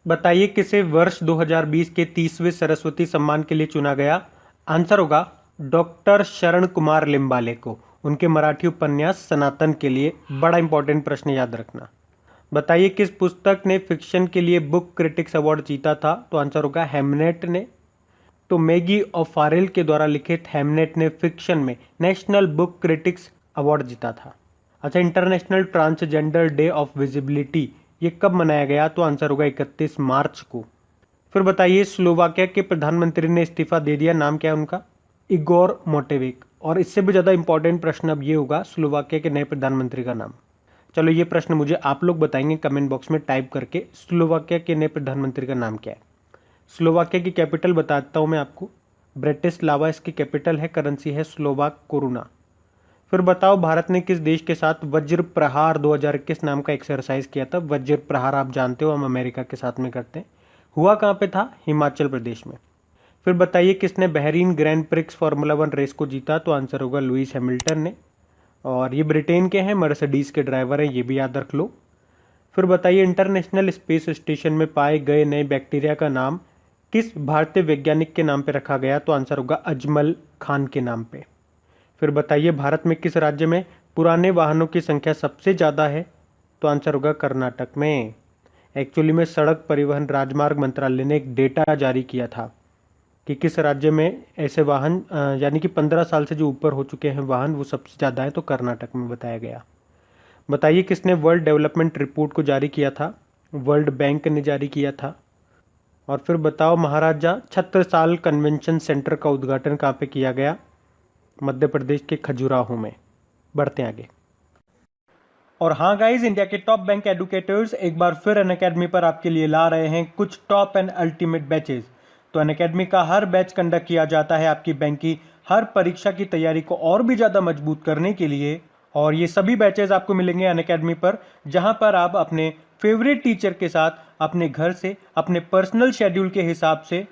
बताइए किसे वर्ष 2020 के 30वें सरस्वती सम्मान के लिए चुना गया। आंसर होगा डॉक्टर शरण कुमार लिम्बाले को, उनके मराठी उपन्यास सनातन के लिए। बड़ा इंपॉर्टेंट प्रश्न, याद रखना। बताइए किस पुस्तक ने फिक्शन के लिए बुक क्रिटिक्स अवार्ड जीता था। तो आंसर होगा हेमनेट ने। तो मैगी ओफारेल के द्वारा लिखित हेमनेट ने फिक्शन में नेशनल बुक क्रिटिक्स अवार्ड जीता था। अच्छा, international transgender day of visibility ये कब मनाया गया। तो आंसर होगा 31 मार्च को। फिर बताइए स्लोवाकिया के प्रधानमंत्री ने इस्तीफा दे दिया, नाम क्या है उनका। इगोर मोटेविक। और इससे भी ज़्यादा इंपॉर्टेंट प्रश्न अब ये होगा, स्लोवाकिया के नए प्रधानमंत्री का नाम। चलो ये प्रश्न मुझे आप लोग बताएंगे कमेंट बॉक्स में टाइप करके, स्लोवाकिया के नए प्रधानमंत्री का नाम क्या है। स्लोवाकिया की कैपिटल बताता हूँ मैं आपको, ब्रेटिस्लावा इसकी कैपिटल है, करेंसी है स्लोवाक कोरुना। फिर बताओ भारत ने किस देश के साथ वज्र प्रहार 2021 नाम का एक्सरसाइज किया था। वज्र प्रहार आप जानते हो, हम अमेरिका के साथ में करते हैं। हुआ कहाँ पे था, हिमाचल प्रदेश में। फिर बताइए किसने Bahrain Grand Prix formula 1 race को जीता। तो आंसर होगा लुइस हैमिल्टन ने। और ये ब्रिटेन के हैं, मर्सिडीज के ड्राइवर हैं, ये भी याद रख लो। फिर बताइए इंटरनेशनल स्पेस स्टेशन में पाए गए नए बैक्टीरिया का नाम किस भारतीय वैज्ञानिक के नाम पे रखा गया। तो आंसर होगा अजमल खान के नाम पे। फिर बताइए भारत में किस राज्य में पुराने वाहनों की संख्या सबसे ज़्यादा है। तो आंसर होगा कर्नाटक में। एक्चुअली में सड़क परिवहन राजमार्ग मंत्रालय ने एक डेटा जारी किया था कि किस राज्य में ऐसे वाहन यानी कि 15 साल से जो ऊपर हो चुके हैं वाहन वो सबसे ज़्यादा है, तो कर्नाटक में बताया गया। बताइए किसने वर्ल्ड डेवलपमेंट रिपोर्ट को जारी किया था। वर्ल्ड बैंक ने जारी किया था। और फिर बताओ महाराजा छत्रसाल कन्वेंशन सेंटर का उद्घाटन कहाँ पे किया गया। मध्य प्रदेश के खजुराहो में। बढ़ते हैं आगे। और हाँ गाइज, इंडिया के टॉप बैंक एडुकेटर्स एक बार फिर अनअकैडमी पर आपके लिए ला रहे हैं कुछ टॉप एंड अल्टीमेट बैचेस। तो अनअकैडमी का हर बैच कंडक्ट किया जाता है आपकी बैंक की हर परीक्षा की तैयारी को और भी ज़्यादा मजबूत करने के लिए। और ये सभी बैचेस आपको मिलेंगे अनअकैडमी पर, जहां पर आप अपने फेवरेट टीचर के साथ अपने घर से अपने पर्सनल शेड्यूल के हिसाब से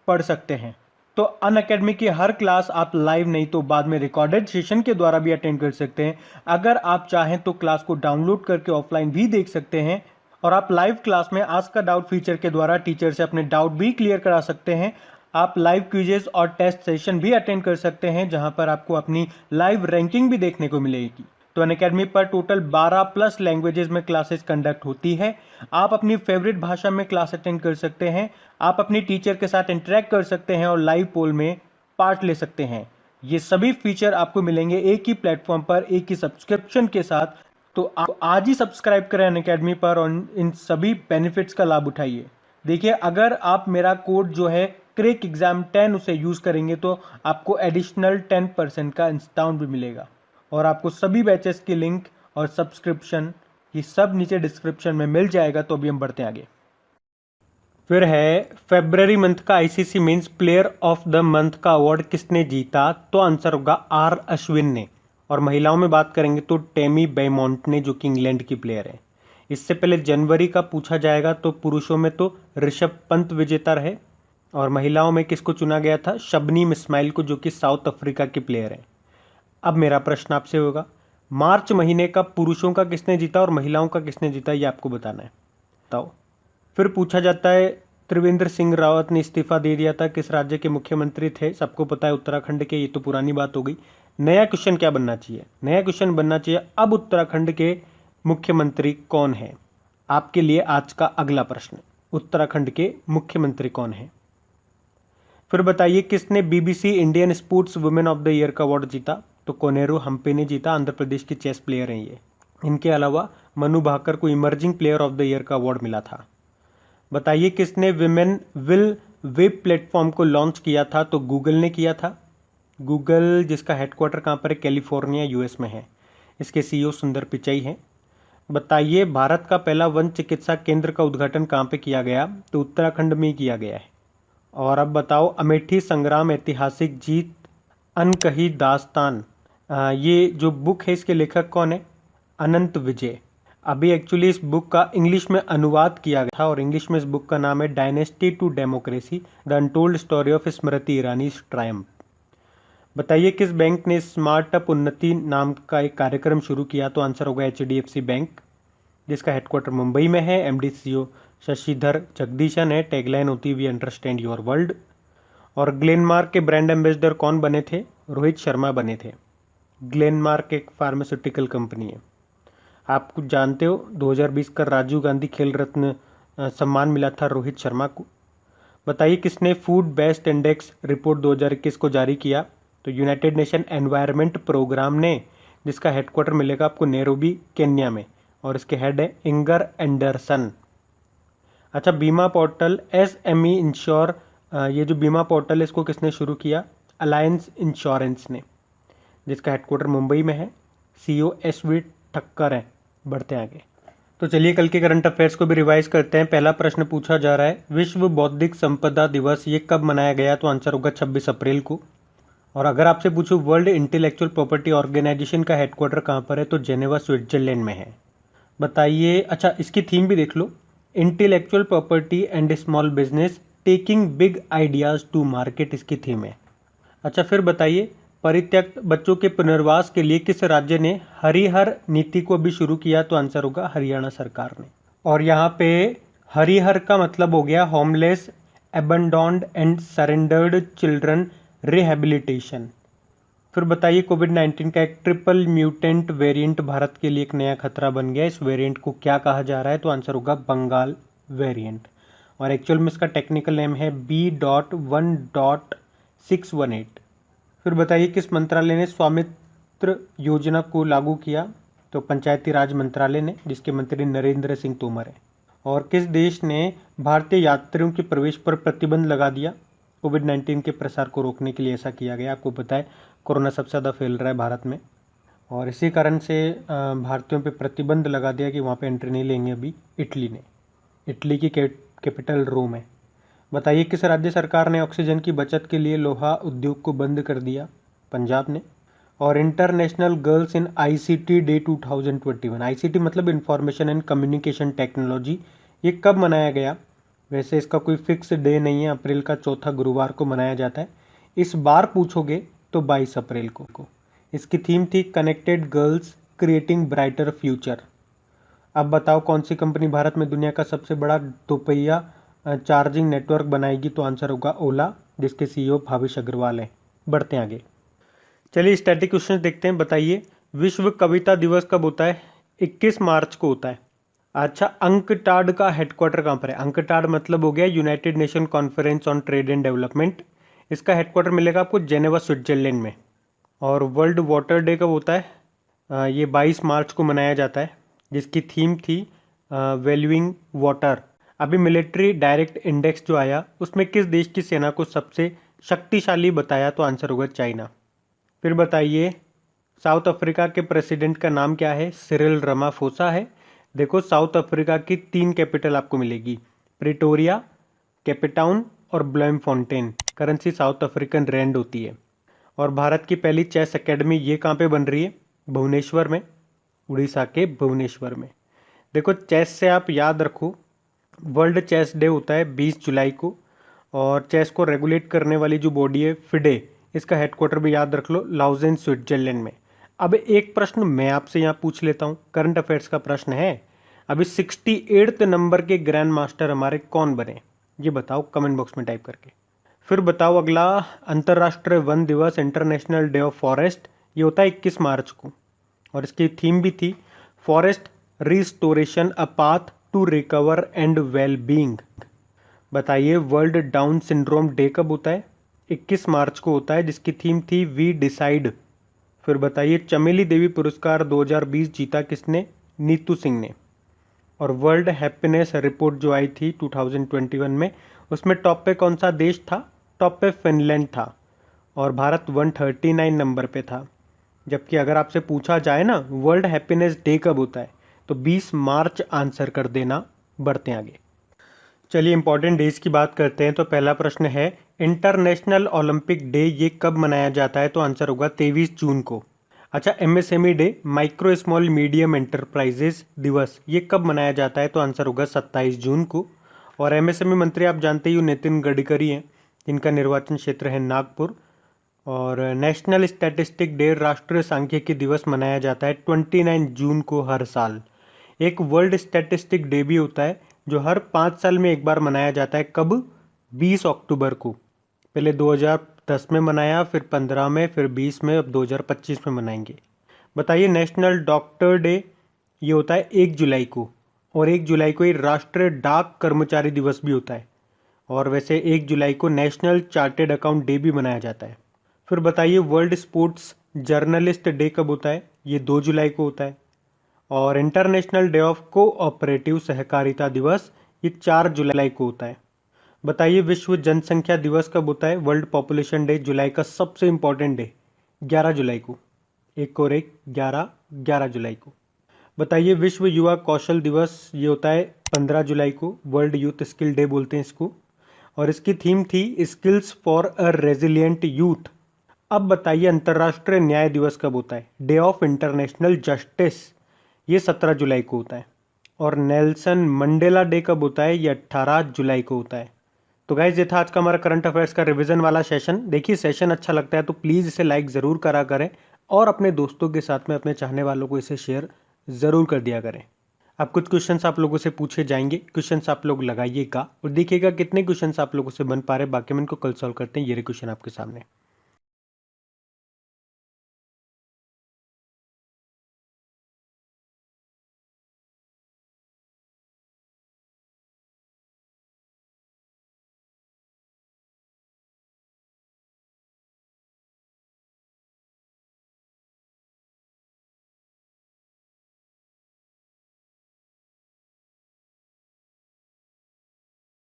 पढ़ सकते हैं। तो अनअकैडमी की हर क्लास आप लाइव नहीं तो बाद में रिकॉर्डेड सेशन के द्वारा भी अटेंड कर सकते हैं। अगर आप चाहें तो क्लास को डाउनलोड करके ऑफलाइन भी देख सकते हैं। और आप लाइव क्लास में आस्क अ डाउट फीचर के द्वारा टीचर से अपने डाउट भी क्लियर करा सकते हैं। आप लाइव क्विजेस और टेस्ट सेशन भी अटेंड कर सकते हैं, जहां पर आपको अपनी लाइव रैंकिंग भी देखने को मिलेगी। तो अनअकैडमी पर टोटल 12 प्लस लैंग्वेजेस में क्लासेस कंडक्ट होती है। आप अपनी फेवरेट भाषा में क्लास अटेंड कर सकते हैं। आप अपनी टीचर के साथ इंटरेक्ट कर सकते हैं और लाइव पोल में पार्ट ले सकते हैं। ये सभी फीचर आपको मिलेंगे एक ही प्लेटफॉर्म पर, एक ही सब्सक्रिप्शन के साथ। तो आप आज ही सब्सक्राइब करें अनअकैडमी पर और इन सभी बेनिफिट्स का लाभ उठाइए। देखिए, अगर आप मेरा कोड जो है क्रेक एग्जाम 10 उसे यूज करेंगे तो आपको एडिशनल 10% का डिस्काउंट भी मिलेगा। और आपको सभी बैचेस की लिंक और सब्सक्रिप्शन ये सब नीचे डिस्क्रिप्शन में मिल जाएगा। तो अभी हम बढ़ते हैं आगे। फिर है फरवरी मंथ का ICC men's player of the month का अवार्ड किसने जीता। तो आंसर होगा आर अश्विन ने। और महिलाओं में बात करेंगे तो टेमी बेमोंट ने, जो कि इंग्लैंड की प्लेयर है। इससे पहले जनवरी का पूछा जाएगा तो पुरुषों में तो ऋषभ पंत विजेता रहे। और महिलाओं में किसको चुना गया था, शबनीम इस्माइल को, जो कि साउथ अफ्रीका की प्लेयर है। अब मेरा प्रश्न आपसे होगा, मार्च महीने का पुरुषों का किसने जीता और महिलाओं का किसने जीता, ये आपको बताना है। बताओ। फिर पूछा जाता है त्रिवेंद्र सिंह रावत ने इस्तीफा दे दिया था, किस राज्य के मुख्यमंत्री थे। सबको पता है उत्तराखंड के, ये तो पुरानी बात हो गई। नया क्वेश्चन क्या बनना चाहिए, नया क्वेश्चन बनना चाहिए अब उत्तराखंड के मुख्यमंत्री कौन है। आपके लिए आज का अगला प्रश्न, उत्तराखंड के मुख्यमंत्री कौन है। फिर बताइए किसने BBC Indian sports women of the year का अवार्ड जीता। तो कोनेरू हम्पी ने जीता, आंध्र प्रदेश की चेस प्लेयर हैं ये। इनके अलावा मनु भाकर को emerging player of the year का अवार्ड मिला था। बताइए किसने विमेन विल वेब प्लेटफॉर्म को लॉन्च किया था। तो गूगल ने किया था। गूगल जिसका हेडक्वार्टर कहाँ पर है, कैलिफोर्निया यूएस में है। इसके सीईओ सुंदर पिचाई हैं। बताइए भारत का पहला वन चिकित्सा केंद्र का उद्घाटन कहाँ पे किया गया। तो उत्तराखंड में ही किया गया है। और अब बताओ अमेठी संग्राम ऐतिहासिक जीत अनकही दास्तान, ये जो बुक है इसके लेखक कौन है, अनंत विजय। अभी एक्चुअली इस बुक का इंग्लिश में अनुवाद किया गया था और इंग्लिश में इस बुक का नाम है dynasty to democracy the untold story of Smriti Irani triumph. बताइए किस बैंक ने स्मार्टअप उन्नति नाम का एक कार्यक्रम शुरू किया। तो आंसर होगा एचडीएफसी बैंक, जिसका हेडक्वार्टर मुंबई में है। एमडी सीईओ शशिधर जगदीशन है, टैगलाइन होती वी अंडरस्टैंड योर वर्ल्ड। और ग्लेनमार्क के ब्रांड एम्बेसडर कौन बने थे? रोहित शर्मा बने थे। ग्लेनमार्क एक फार्मास्यूटिकल कंपनी है। आप कुछ जानते हो 2020 का राजीव गांधी खेल रत्न सम्मान मिला था रोहित शर्मा को। बताइए किसने फूड बेस्ड इंडेक्स रिपोर्ट 2021 को जारी किया? तो यूनाइटेड नेशन एनवायरनमेंट प्रोग्राम ने, जिसका हेडक्वार्टर मिलेगा आपको नैरोबी केन्या में, और इसके हेड है इंगर एंडरसन। अच्छा, बीमा पोर्टल SME इंश्योर, ये जो बीमा पोर्टल है इसको किसने शुरू किया? अलायंस इंश्योरेंस ने, जिसका हेडक्वार्टर मुंबई में है। CEO SV ठक्कर है। बढ़ते हैं आगे। तो चलिए कल के करंट अफेयर्स को भी रिवाइज करते हैं। पहला प्रश्न पूछा जा रहा है, विश्व बौद्धिक संपदा दिवस ये कब मनाया गया? तो आंसर होगा 26 अप्रैल को। और अगर आपसे पूछूं वर्ल्ड इंटेलेक्चुअल प्रॉपर्टी ऑर्गेनाइजेशन का हेडक्वार्टर कहाँ पर है? तो जेनेवा स्विट्जरलैंड में है। बताइए, अच्छा इसकी थीम भी देख लो, intellectual property and small business taking big ideas to market, इसकी थीम है। अच्छा फिर बताइए, परित्यक्त बच्चों के पुनर्वास के लिए किस राज्य ने हरिहर नीति को भी शुरू किया? तो आंसर होगा हरियाणा सरकार ने। और यहाँ पे हरिहर का मतलब हो गया homeless, abandoned and surrendered children rehabilitation. फिर बताइए, कोविड-19 का एक ट्रिपल म्यूटेंट वेरिएंट भारत के लिए एक नया खतरा बन गया। इस वेरिएंट को क्या कहा जा रहा है? तो आंसर होगा बंगाल वेरिएंट। और एक्चुअल में इसका टेक्निकल नेम है B.1.618। फिर बताइए, किस मंत्रालय ने स्वामित्व योजना को लागू किया? तो पंचायती राज मंत्रालय ने, जिसके मंत्री नरेंद्र सिंह तोमर हैं। और किस देश ने भारतीय यात्रियों के प्रवेश पर प्रतिबंध लगा दिया? कोविड-19 के प्रसार को रोकने के लिए ऐसा किया गया। आपको पता है कोरोना सबसे ज़्यादा फैल रहा है भारत में, और इसी कारण से भारतीयों पे प्रतिबंध लगा दिया कि वहाँ पे एंट्री नहीं लेंगे अभी इटली ने। इटली की कैपिटल रोम है। बताइए, किस राज्य सरकार ने ऑक्सीजन की बचत के लिए लोहा उद्योग को बंद कर दिया? पंजाब ने। और international girls in ICT day 2021, ICT मतलब इंफॉर्मेशन एंड कम्युनिकेशन टेक्नोलॉजी, ये कब मनाया गया? वैसे इसका कोई फिक्स डे नहीं है, अप्रैल का चौथा गुरुवार को मनाया जाता है। इस बार पूछोगे तो 22 अप्रैल को। इसकी थीम थी connected girls creating brighter future. अब बताओ कौन सी कंपनी भारत में दुनिया का सबसे बड़ा दोपहिया चार्जिंग नेटवर्क बनाएगी? तो आंसर होगा ओला, जिसके CEO भाविश अग्रवाल हैं। बढ़ते हैं आगे। चलिए स्टैटिक क्वेश्चन देखते हैं। बताइए, विश्व कविता दिवस कब होता है? 21 मार्च को होता है। अच्छा, अंकटाड का हेडक्वार्टर कहाँ पर है? अंकटाड मतलब हो गया United nation conference on trade and development. इसका हेडक्वार्टर मिलेगा आपको जेनेवा स्विट्जरलैंड में। और वर्ल्ड वाटर डे कब होता है? ये 22 मार्च को मनाया जाता है, जिसकी थीम थी वैल्यूइंग वाटर। अभी मिलिट्री डायरेक्ट इंडेक्स जो आया उसमें किस देश की सेना को सबसे शक्तिशाली बताया? तो आंसर होगा चाइना। फिर बताइए, साउथ अफ्रीका के प्रेसिडेंट का नाम क्या है? सिरिल रामाफोसा है। देखो, साउथ अफ्रीका की 3 कैपिटल आपको मिलेगी, प्रिटोरिया, केपटाउन और ब्लूमफॉन्टेन। करेंसी साउथ अफ्रीकन रैंड होती है। और भारत की पहली चेस एकेडमी ये कहाँ पे बन रही है? भुवनेश्वर में, उड़ीसा के भुवनेश्वर में। देखो, चेस से आप याद रखो, वर्ल्ड चेस डे होता है 20 जुलाई को, और चेस को रेगुलेट करने वाली जो बॉडी है फिडे, इसका हेडक्वार्टर भी याद रख लो लाउजेन स्विट्जरलैंड में। अब एक प्रश्न मैं आपसे यहाँ पूछ लेता हूँ, करंट अफेयर्स का प्रश्न है। अभी 68th नंबर के ग्रैंड मास्टर हमारे कौन बने? ये बताओ कमेंट बॉक्स में टाइप करके। फिर बताओ, अगला अंतर्राष्ट्रीय वन दिवस, इंटरनेशनल डे ऑफ फॉरेस्ट, ये होता है 21 मार्च को, और इसकी थीम भी थी forest restoration a path to recover and well being. बताइए, वर्ल्ड डाउन सिंड्रोम डे कब होता है? 21 मार्च को होता है, जिसकी थीम थी वी डिसाइड। फिर बताइए, चमेली देवी पुरस्कार 2020 जीता किसने? नीतू सिंह ने। और वर्ल्ड हैप्पीनेस रिपोर्ट जो आई थी 2021 में, उसमें टॉप पे कौन सा देश था? टॉप पे फिनलैंड था, और भारत 139 नंबर पे था। जबकि अगर आपसे पूछा जाए ना वर्ल्ड हैप्पीनेस डे कब होता है, तो 20 मार्च आंसर कर देना। बढ़ते हैं आगे। चलिए इंपॉर्टेंट डेज की बात करते हैं। तो पहला प्रश्न है, इंटरनेशनल ओलंपिक डे ये कब मनाया जाता है? तो आंसर होगा 23 जून को। अच्छा, MSME day, micro small medium enterprises दिवस, ये कब मनाया जाता है? तो आंसर होगा 27 जून को। और MSME मंत्री आप जानते ही हो नितिन गडकरी हैं, जिनका निर्वाचन क्षेत्र है नागपुर। और नेशनल स्टैटिस्टिक डे, राष्ट्रीय सांख्यिकी दिवस मनाया जाता है 29 जून को हर साल। एक वर्ल्ड स्टैटिस्टिक डे भी होता है जो हर 5 साल में एक बार मनाया जाता है। कब? 20 अक्टूबर को। पहले 2010 में मनाया, फिर 15 में, फिर 20 में, अब 2025 में मनाएंगे। बताइए नेशनल डॉक्टर डे ये होता है 1 जुलाई को, और 1 जुलाई को ही राष्ट्रीय डाक कर्मचारी दिवस भी होता है। और वैसे 1 जुलाई को नेशनल चार्टेड अकाउंट डे भी मनाया जाता है। फिर बताइए वर्ल्ड स्पोर्ट्स जर्नलिस्ट डे कब होता है? ये 2 जुलाई को होता है। और इंटरनेशनल डे ऑफ कोऑपरेटिव सहकारिता दिवस ये 4 जुलाई को होता है। बताइए विश्व जनसंख्या दिवस कब होता है? वर्ल्ड पॉपुलेशन डे जुलाई का सबसे इंपॉर्टेंट डे 11 जुलाई को। एक और एक 11 जुलाई को। बताइए विश्व युवा कौशल दिवस ये होता है 15 जुलाई को। वर्ल्ड यूथ स्किल डे बोलते हैं इसको, और इसकी थीम थी skills for a resilient youth. अब बताइए अंतर्राष्ट्रीय न्याय दिवस कब होता है? डे ऑफ इंटरनेशनल जस्टिस ये 17 जुलाई को होता है। और नेल्सन मंडेला डे कब होता है? ये 18 जुलाई को होता है। तो गाइज ये था आज का हमारा करंट अफेयर्स का रिवीजन वाला सेशन। देखिए सेशन अच्छा लगता है तो प्लीज़ इसे लाइक ज़रूर करा करें, और अपने दोस्तों के साथ में, अपने चाहने वालों को इसे शेयर ज़रूर कर दिया करें। अब कुछ क्वेश्चंस आप लोगों से पूछे जाएंगे, क्वेश्चंस आप लोग लगाइएगा और देखिएगा कितने क्वेश्चंस आप लोगों से बन पा रहे, बाकी हम इनको कल सॉल्व करते हैं। ये क्वेश्चन आपके सामने।